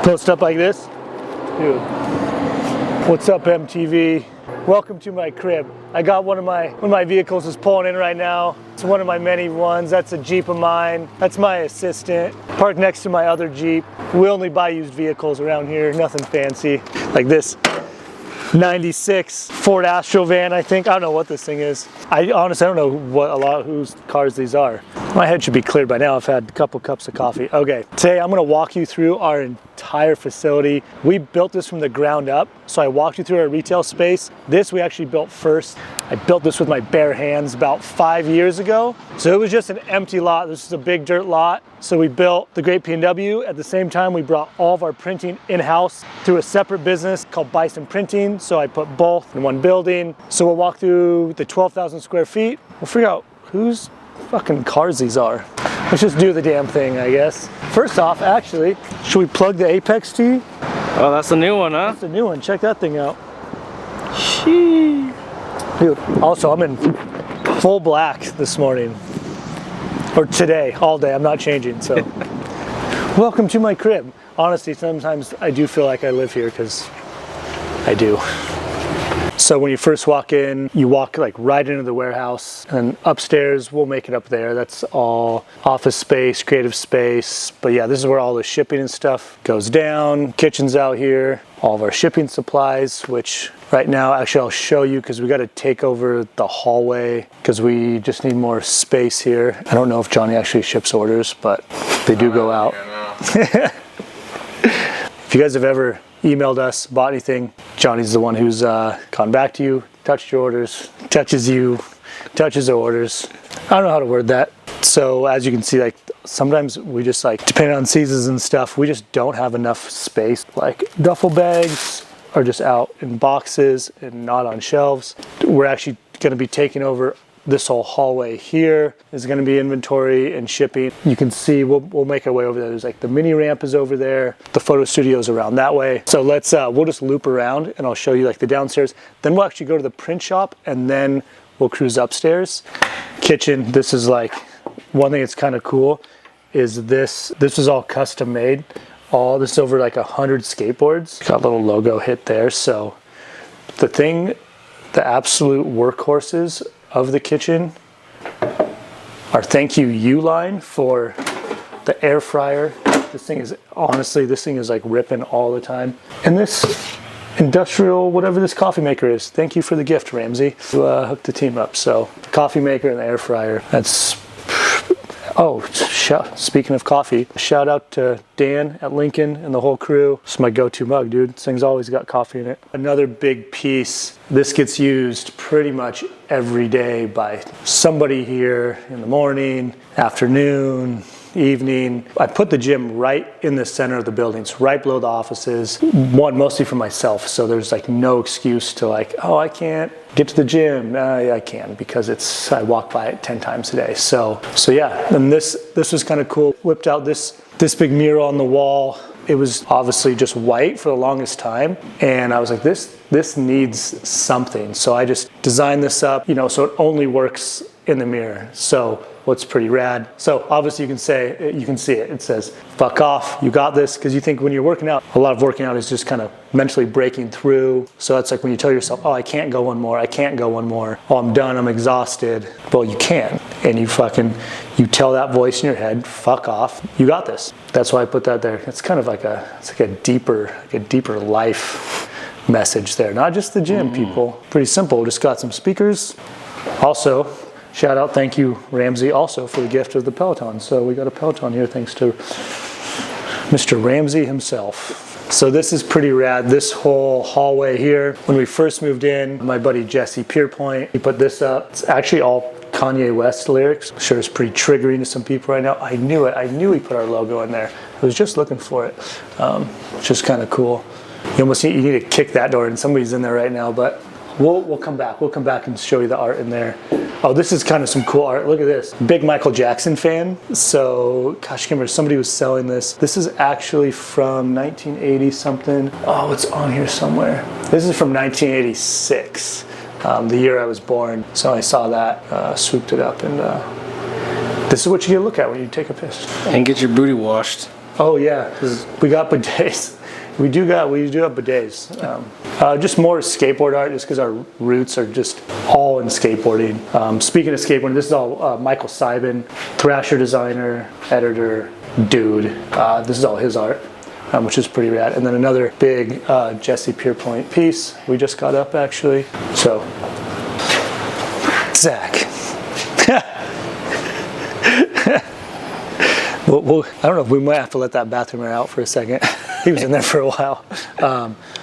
Post up like this. Dude. What's up, MTV? Welcome to my crib. I got one of my vehicles is pulling in right now. It's one of my many ones. That's a Jeep of mine. That's my assistant. Parked next to my other Jeep. We only buy used vehicles around here, nothing fancy. Like this 96 Ford Astro van, I think. I don't know what this thing is. I honestly don't know whose cars these are. My head should be cleared by now. I've had a couple cups of coffee. Okay, today I'm gonna walk you through our entire facility. We built this from the ground up. So I walked you through our retail space. This we actually built first. I built this with my bare hands about 5 years ago. So it was just an empty lot. This is a big dirt lot. So we built the Great PNW. At the same time, we brought all of our printing in-house through a separate business called Bison Printing. So I put both in one building. So we'll walk through the 12,000 square feet. We'll figure out whose fucking cars these are. Let's just do the damn thing, I guess. First off, actually, should we plug the Apex tee? Oh, that's the new one, huh? That's the new one. Check that thing out. Sheesh. Dude, also I'm in full black this morning. Or today, all day. I'm not changing, so. Welcome to my crib. Honestly, sometimes I do feel like I live here because I do. So when you first walk in, you walk like right into the warehouse, and upstairs we'll make it up there. That's all office space, creative space. But yeah, this is where all the shipping and stuff goes down. Kitchen's out here. All of our shipping supplies, which right now, actually I'll show you because we got to take over the hallway because we just need more space here. I don't know if Johnny actually ships orders, but they do go out. If you guys have ever emailed us, bought anything, Johnny's the one who's gone back to you, touched your orders, touches you, touches the orders. I don't know how to word that. So as you can see, like sometimes we just like, depending on seasons and stuff, we just don't have enough space. Like duffel bags are just out in boxes and not on shelves. We're actually going to be taking over this whole hallway here. Is going to be inventory and shipping. You can see we'll make our way over there. There's like the mini ramp is over there. The photo studio's around that way. So let's we'll just loop around and I'll show you like the downstairs. Then we'll actually go to the print shop and then we'll cruise upstairs. Kitchen. This is like one thing that's kind of cool is this is all custom made. All this is over like 100 skateboards. Got a little logo hit there. So the absolute workhorses of the kitchen, our thank you U-line for the air fryer. This thing is like ripping all the time. And this industrial, whatever this coffee maker is, thank you for the gift, Ramsey, to hook the team up. So the coffee maker and the air fryer, that's, oh, speaking of coffee, shout out to Dan at Lincoln and the whole crew. It's my go-to mug, dude. This thing's always got coffee in it. Another big piece, this gets used pretty much every day by somebody here in the morning, afternoon, evening. I put the gym right in the center of the building. It's right below the offices. One, mostly for myself, so there's like no excuse to like, oh, I can't get to the gym. I can because I walk by it 10 times a day. So yeah, and this was kind of cool. Whipped out this big mural on the wall. It was obviously just white for the longest time, and I was like, this needs something. So I just designed this up, so it only works in the mirror. So what's pretty rad. So obviously you can see it. It says, fuck off, you got this. Because you think when you're working out, a lot of working out is just kind of mentally breaking through. So that's like when you tell yourself, oh, I can't go one more. I can't go one more. Oh, I'm done. I'm exhausted. Well, you can. And you tell that voice in your head, fuck off, you got this. That's why I put that there. It's kind of like a deeper life message there. Not just the gym, people. Pretty simple. Just got some speakers. Also, shout out, thank you, Ramsey, also for the gift of the Peloton. So we got a Peloton here thanks to Mr. Ramsey himself. So this is pretty rad. This whole hallway here, when we first moved in, my buddy Jesse Pierpoint, he put this up. It's actually all Kanye West lyrics. I'm sure it's pretty triggering to some people right now. I knew it. I knew he put our logo in there. I was just looking for it. Just kind of cool. You need to kick that door and somebody's in there right now, but we'll come back. We'll come back and show you the art in there. Oh, this is kind of some cool art. Look at this. Big Michael Jackson fan. So, gosh, I can't remember. Somebody was selling this. This is actually from 1980 something. Oh, it's on here somewhere. This is from 1986, the year I was born. So I saw that, swooped it up, and this is what you get to look at when you take a piss. And get your booty washed. Oh yeah, we got bidets. We do have bidets. Just more skateboard art, just because our roots are just all in skateboarding. Speaking of skateboarding, this is all Michael Seibin, Thrasher designer, editor, dude. This is all his art, which is pretty rad. And then another big Jesse Pierpoint piece we just got up actually. So, Zach. Well, I don't know if we might have to let that bathroom air out for a second. He was in there for a while.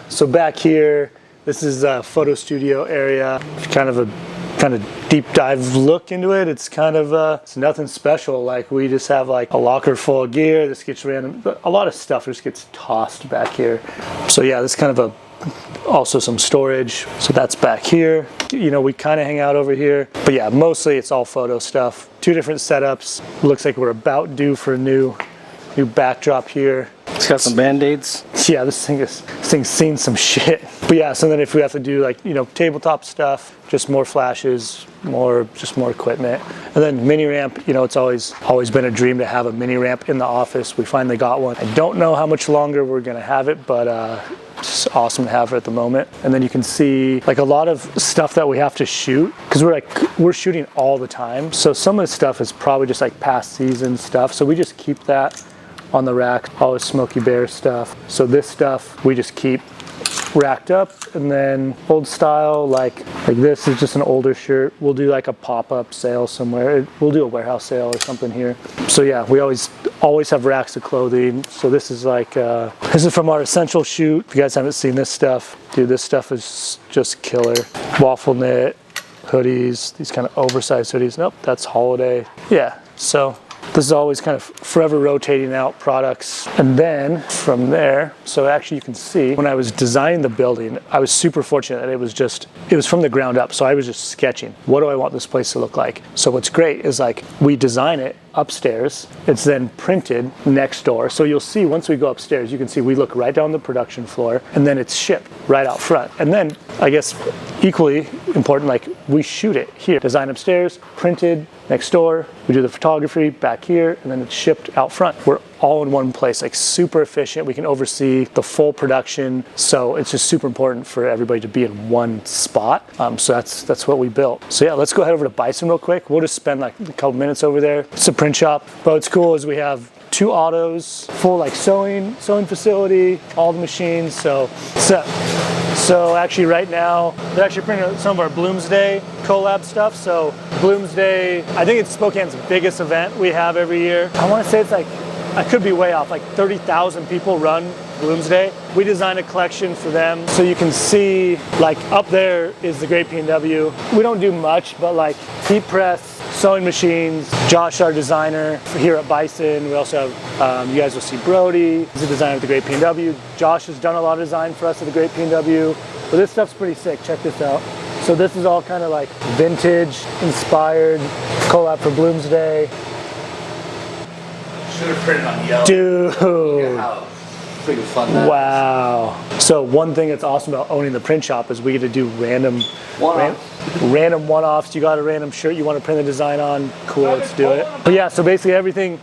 So back here, this is a photo studio area. Kind of deep dive look into it. It's kind of it's nothing special. Like we just have like a locker full of gear. This gets random. A lot of stuff just gets tossed back here. So yeah, this is kind of also some storage. So that's back here. You know, we kind of hang out over here. But yeah, mostly it's all photo stuff. 2 different setups. Looks like we're about due for a new backdrop here. It's got some band-aids. Yeah, this thing's seen some shit. But yeah, so then if we have to do like, you know, tabletop stuff, just more flashes, just more equipment. And then mini ramp, you know, it's always been a dream to have a mini ramp in the office. We finally got one. I don't know how much longer we're gonna have it, but it's awesome to have it at the moment. And then you can see like a lot of stuff that we have to shoot because we're shooting all the time. So some of the stuff is probably just like past season stuff. So we just keep that on the rack, all the Smokey Bear stuff. So this stuff we just keep racked up. And then old style, like this is just an older shirt. We'll do like a pop-up sale somewhere. We'll do a warehouse sale or something here. So yeah, we always have racks of clothing. So this is like this is from our essential shoot. If you guys haven't seen this stuff, dude, this stuff is just killer. Waffle knit hoodies, these kind of oversized hoodies. Nope, that's holiday. Yeah, so this is always kind of forever rotating out products. And then from there, so actually you can see when I was designing the building, I was super fortunate that it was from the ground up. So I was just sketching, what do I want this place to look like? So what's great is like we design it upstairs, it's then printed next door. So you'll see once we go upstairs, you can see we look right down the production floor and then it's shipped right out front. And then I guess equally important, like we shoot it here, design upstairs, printed next door, we do the photography back here, and then it's shipped out front. We're all in one place, like super efficient. We can oversee the full production. So it's just super important for everybody to be in one spot. So that's what we built. So yeah, let's go head over to Bison real quick. We'll just spend like a couple minutes over there. It's a print shop. But what's cool is we have 2 autos, full like sewing facility, all the machines. So actually right now, they're actually printing some of our Bloomsday collab stuff. So Bloomsday, I think it's Spokane's biggest event we have every year. I want to say it's like, I could be way off, like 30,000 people run Bloomsday. We designed a collection for them. So you can see like up there is the Great PNW. We don't do much, but like heat press, sewing machines. Josh, our designer here at Bison. We also have, you guys will see Brody. He's a designer at the Great PNW. Josh has done a lot of design for us at the Great PNW. But this stuff's pretty sick, check this out. So this is all kind of like vintage inspired collab for Bloomsday. Should have printed on yellow. Dude. Yeah, how freaking fun that wow. So one thing that's awesome about owning the print shop is we get to do random one-offs. You got a random shirt you want to print the design on, cool, let's do it. But yeah, so basically everything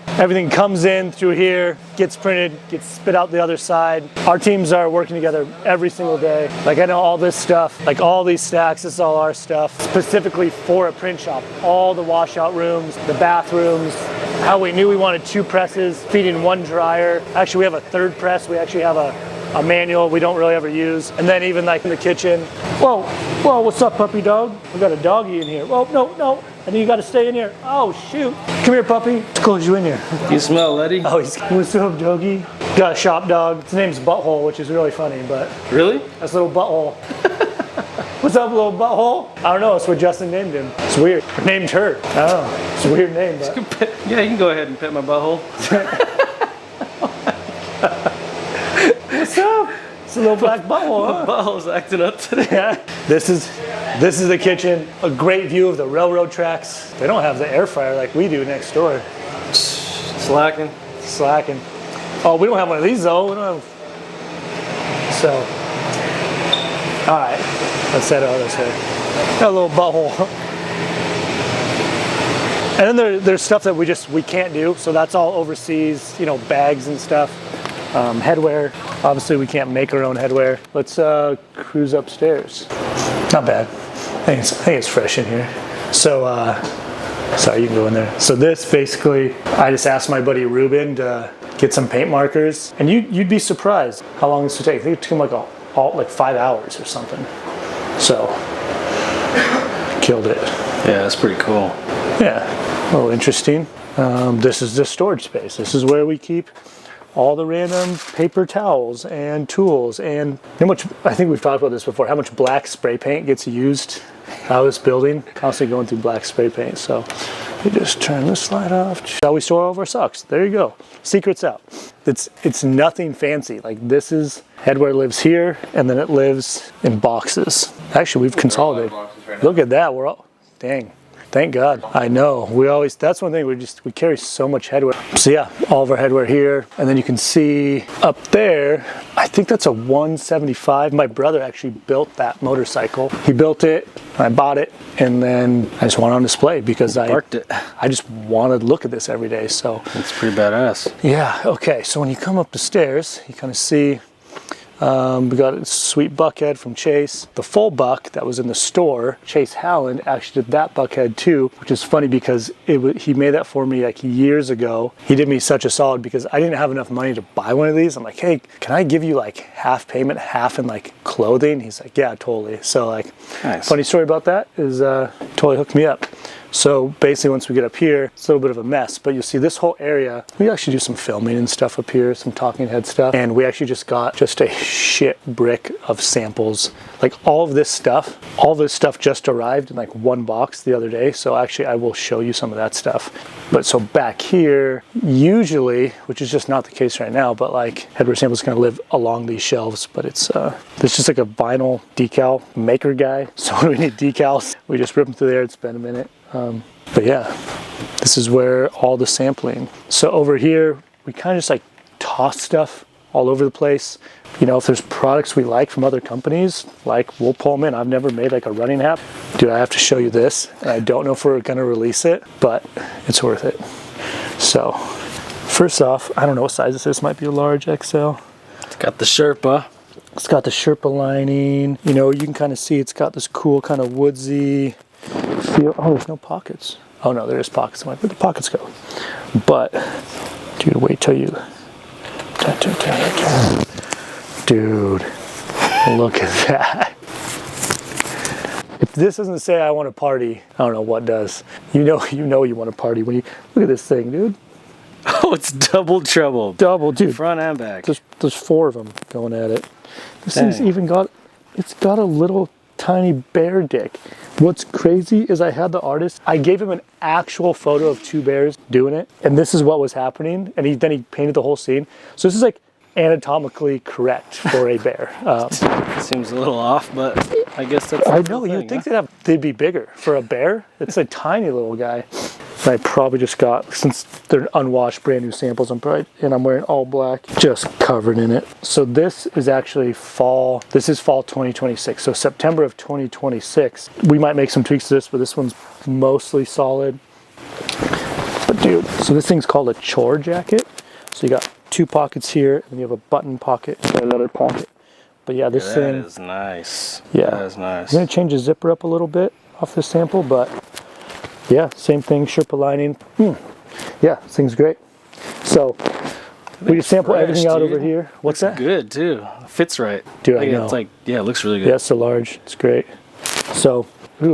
comes in through here, gets printed, gets spit out the other side. Our teams are working together every single day. Like I know all this stuff, like all these stacks, this is all our stuff, specifically for a print shop. All the washout rooms, the bathrooms, how we knew we wanted 2 presses, feeding 1 dryer. Actually, we have a 3rd press. We actually have a manual we don't really ever use. And then even like in the kitchen, whoa, what's up, puppy dog? We got a doggy in here. Whoa, no. And then you got to stay in here. Oh, shoot. Come here, puppy. Let's close you in here. You smell, Letty? Oh, what's up, doggy? Got a shop dog. His name's Butthole, which is really funny, but. Really? That's little Butthole. What's up, little butthole? I don't know, it's what Justin named him. It's weird. Or named her. I don't know. It's a weird name, but. Yeah, you can go ahead and pet my butthole. What's up? It's a little black butthole, huh? My butthole's acting up today. Yeah. This is the kitchen. A great view of the railroad tracks. They don't have the air fryer like we do next door. Slacking. Oh, we don't have one of these though. We don't have. So. All right. Let's set it out this way. Got a little butthole. And then there's stuff that we can't do. So that's all overseas, you know, bags and stuff. Headwear, obviously we can't make our own headwear. Let's cruise upstairs. Not bad. I think it's fresh in here. So, sorry, you can go in there. So this basically, I just asked my buddy Ruben to get some paint markers, and you'd be surprised how long this would take. I think it took him like 5 hours or something. So, killed it. Yeah, that's pretty cool. Yeah, a little interesting. This is the storage space. This is where we keep all the random paper towels and tools, and how much, I think we've talked about this before, how much black spray paint gets used out of this building. Constantly going through black spray paint. So you just turn this slide off. That's how we store all of our socks. There you go. Secret's out. It's nothing fancy. Like, this is, headwear lives here, and then it lives in boxes. Actually, we've consolidated. Look at that. We're all, dang. Thank God. I know. That's one thing, we carry so much headwear. So yeah, all of our headwear here. And then you can see up there, I think that's a 175. My brother actually built that motorcycle. He built it, I bought it, and then I just want it on display because I just wanted to look at this every day. So it's pretty badass. Yeah, okay. So when you come up the stairs, you kind of see we got a sweet buckhead from Chase. The full buck that was in the store, Chase Howland actually did that buckhead too, which is funny because he made that for me like years ago. He did me such a solid because I didn't have enough money to buy one of these. I'm like, hey, can I give you like half payment, half in like clothing? He's like, yeah, totally. So like, nice. Funny story about that is totally hooked me up. So basically once we get up here, it's a little bit of a mess, but you'll see this whole area, we actually do some filming and stuff up here, some talking head stuff. And we actually just got just a shit brick of samples. Like all this stuff just arrived in like one box the other day. So actually I will show you some of that stuff. But so back here, usually, which is just not the case right now, but like headwear samples kind of live along these shelves, but it's just like a vinyl decal maker guy. So when we need decals, we just rip them through there. It's been a minute. But yeah, this is where all the sampling. So over here, we kind of just like toss stuff all over the place. You know, if there's products we like from other companies, like we'll pull them in. I've never made like a running hat. Dude, I have to show you this. And I don't know if we're gonna release it, but it's worth it. So first off, I don't know what size this is. This might be a large XL. It's got the Sherpa. It's got the Sherpa lining. You know, you can kind of see it's got this cool kind of woodsy feel. Oh, there's no pockets. Oh no, there is pockets. Where'd the pockets go? But, dude, wait till you. Dude, look at that. If this doesn't say I want to party, I don't know what does. You know you want to party when you look at this thing, dude. Oh, it's double trouble. Double, dude. Front and back. There's 4 of them going at it. This thing's even got a little tiny bear dick. What's crazy is I had the artist, I gave him an actual photo of 2 bears doing it, and this is what was happening, and then he painted the whole scene. So this is like anatomically correct for a bear. Seems a little off, but I guess that's I know, you'd think they'd be bigger. For a bear, it's a tiny little guy. And I probably just got, since they're unwashed brand new samples, I'm wearing all black, just covered in it. So this is actually fall 2026. So September of 2026, we might make some tweaks to this, but this one's mostly solid. But dude, so this thing's called a chore jacket. So you got 2 pockets here, and you have a button pocket and another pocket. But yeah, this thing is nice. Yeah, that is nice. I'm gonna change the zipper up a little bit off this sample, but yeah, same thing, Sherpa lining. Yeah, this thing's great. So we just sample everything out over here. What's that? Good too. Fits right. Dude, I know. It's like, yeah, it looks really good. Yeah, it's so large. It's great. So,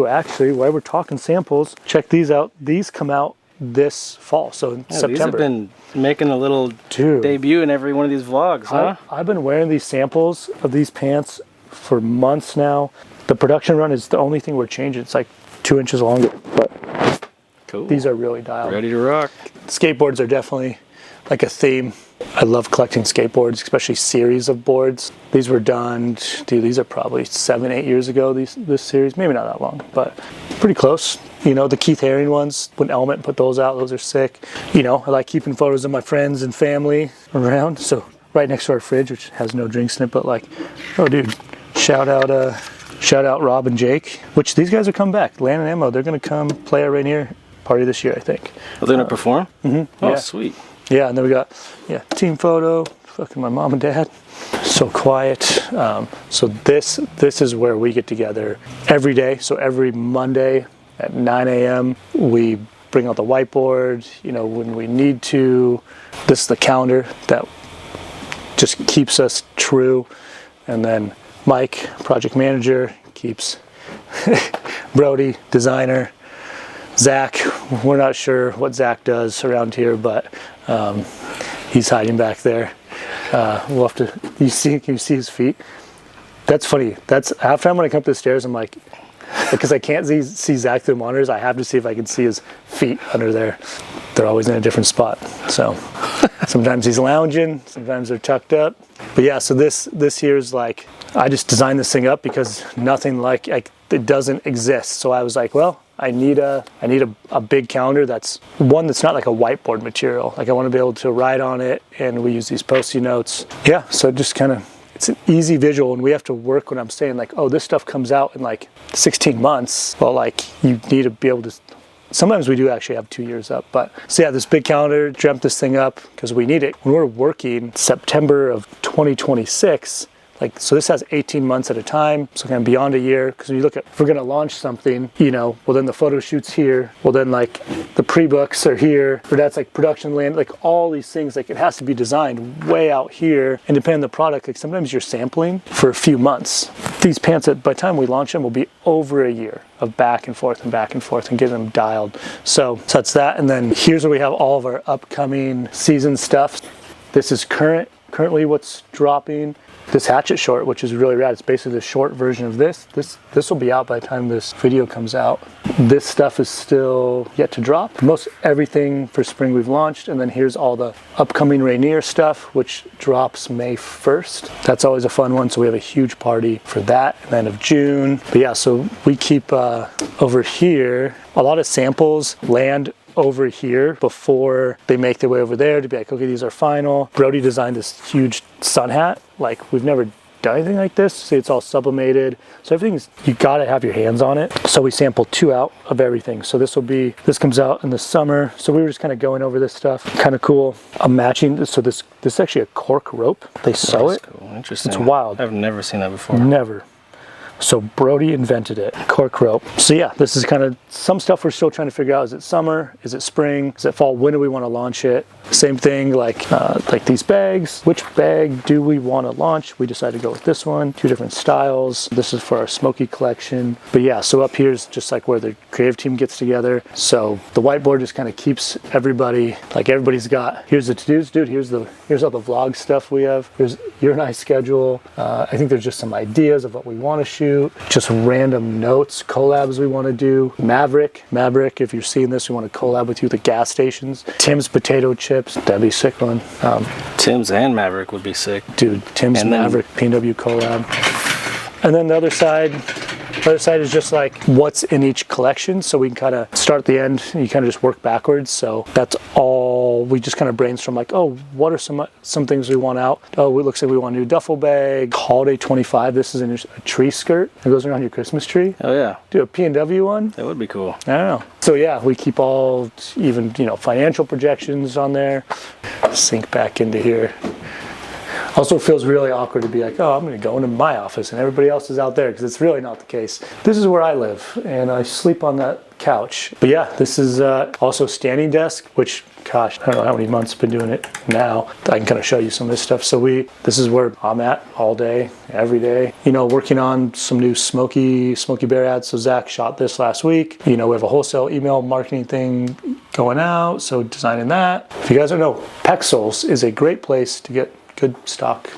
actually, while we're talking samples, check these out. These come out this fall, so in September. These have been making a little debut in every one of these vlogs, huh? I've been wearing these samples of these pants for months now. The production run is the only thing we're changing. It's like 2 inches longer, but cool. These are really dialed. Ready to rock. Skateboards are definitely like a theme. I love collecting skateboards, especially series of boards. These were done, dude, these are probably 7-8 years ago, this series. Maybe not that long, but pretty close. You know, the Keith Haring ones, when Element put those out, those are sick. You know, I like keeping photos of my friends and family around. So right next to our fridge, which has no drinks in it, but like, oh dude, shout out Rob and Jake, which these guys are coming back. Land and Ammo, they're gonna come play right here. party this year, I think. Are they gonna perform? Mm-hmm. Oh, Yeah. sweet. Yeah, and then we got team photo. Fucking my mom and dad. So quiet. So this is where we get together every day. So every Monday at 9 a.m. we bring out the whiteboard. You know, when we need to. This is the calendar that just keeps us true. And then Mike, project manager, keeps Brody, designer. Zach, we're not sure what Zach does around here, but he's hiding back there. We'll have to. Can you see his feet? That's funny. That's after I'm gonna come up the stairs. I'm like, because I can't see Zach through the monitors. I have to see if I can see his feet under there. They're always in a different spot. So sometimes he's lounging. Sometimes they're tucked up. But yeah, so this here is like, I just designed this thing up because nothing like it doesn't exist. So I was like, well, I need a big calendar that's one that's not like a whiteboard material. Like I want to be able to write on it, and we use these Post-it notes. Yeah, so just kind of, it's an easy visual, and we have to work when I'm saying like, oh, this stuff comes out in like 16 months. Well, like you need to be able to, sometimes we do actually have 2 years up. But so yeah, this big calendar, dreamt this thing up because we need it. When we're working September of 2026, like, so this has 18 months at a time, so kind of beyond a year. Because when you look at, if we're gonna launch something, you know, well then the photo shoot's here, well then like the pre-books are here, or that's like production land, like all these things, like it has to be designed way out here. And depending on the product, like sometimes you're sampling for a few months. These pants, by the time we launch them, will be over a year of back and forth and getting them dialed. So that's that. And then here's where we have all of our upcoming season stuff. This is currently what's dropping. This hatchet short, which is really rad. It's basically the short version of this. This will be out by the time this video comes out. This stuff is still yet to drop. Most everything for spring we've launched, and then here's all the upcoming Rainier stuff, which drops May 1st. That's always a fun one, so we have a huge party for that at the end of June. But yeah, so we keep over here, a lot of samples land over here before they make their way over there to be like, okay, these are final. Brody designed this huge sun hat. Like, we've never done anything like this. See, it's all sublimated. So everything's, you gotta have your hands on it. So we sampled 2 out of everything. So this comes out in the summer. So we were just kind of going over this stuff. Kind of cool. I'm matching, so this is actually a cork rope. They sew it. Cool. Interesting. It's wild. I've never seen that before. Never. So Brody invented it, cork rope. So yeah, this is kind of some stuff we're still trying to figure out. Is it summer? Is it spring? Is it fall? When do we want to launch it? Same thing like these bags. Which bag do we want to launch? We decided to go with this one. 2 different styles. This is for our smoky collection. But yeah, so up here is just like where the creative team gets together. So the whiteboard just kind of keeps everybody, like everybody's got, here's the to-dos, dude, here's all the vlog stuff we have. Here's your and I schedule. I think there's just some ideas of what we want to shoot. Just random notes, collabs we want to do. Maverick, if you're seeing this, we want to collab with you at the gas stations. Tim's potato chips, that'd be a sick one. Tim's and Maverick would be sick. Dude, Tim's and Maverick PNW collab. And then the other side is just like what's in each collection, so we can kind of start at the end and you kind of just work backwards. So that's all, we just kind of brainstorm like, oh, what are some things we want out? Oh, it looks like we want a new duffel bag. Holiday 25, this is a tree skirt that goes around your Christmas tree. Oh yeah. Do a PNW one. That would be cool. I don't know. So yeah, we keep all, even, you know, financial projections on there. Sink back into here. Also feels really awkward to be like, oh, I'm going to go into my office and everybody else is out there, because it's really not the case. This is where I live and I sleep on that couch. But yeah, this is also standing desk, which, gosh, I don't know how many months I've been doing it now. I can kind of show you some of this stuff. So this is where I'm at all day, every day. You know, working on some new Smoky Bear ads. So Zach shot this last week. You know, we have a wholesale email marketing thing going out, so designing that. If you guys don't know, Pexels is a great place to get good stock,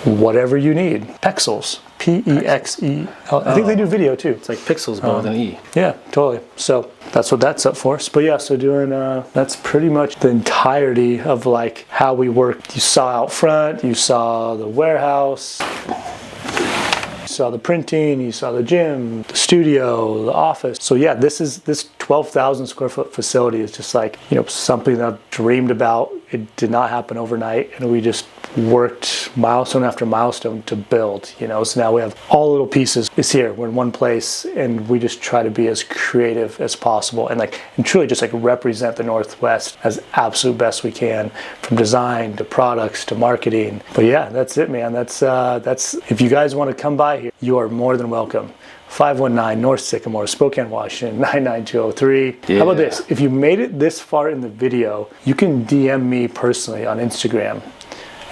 whatever you need. Pexels, P-E-X-E-L. I think they do video too. It's like pixels, but with an E. Yeah, totally. So that's what that's up for. But yeah, so doing, that's pretty much the entirety of like how we work. You saw out front, you saw the warehouse, you saw the printing, you saw the gym, the studio, the office. So yeah, this 12,000 square foot facility is just like, you know, something that I've dreamed about. It did not happen overnight, and we just worked milestone after milestone to build, you know. So now we have all the little pieces is here. We're in one place, and we just try to be as creative as possible and truly just like represent the Northwest as absolute best we can, from design to products to marketing. But yeah, that's it, man. That's if you guys want to come by here, you are more than welcome. 519 North Sycamore, Spokane, Washington, 99203. Yeah. How about this? If you made it this far in the video, you can DM me personally on Instagram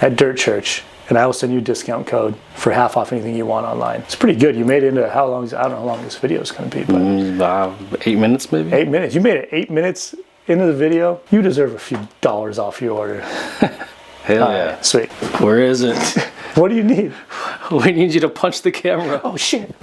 at Dirt Church, and I will send you a discount code for half off anything you want online. It's pretty good. You made it into how long? I don't know how long this video is going to be, but 8 minutes maybe. 8 minutes. You made it 8 minutes into the video. You deserve a few dollars off your order. Hell yeah! Sweet. Where is it? What do you need? We need you to punch the camera. Oh shit.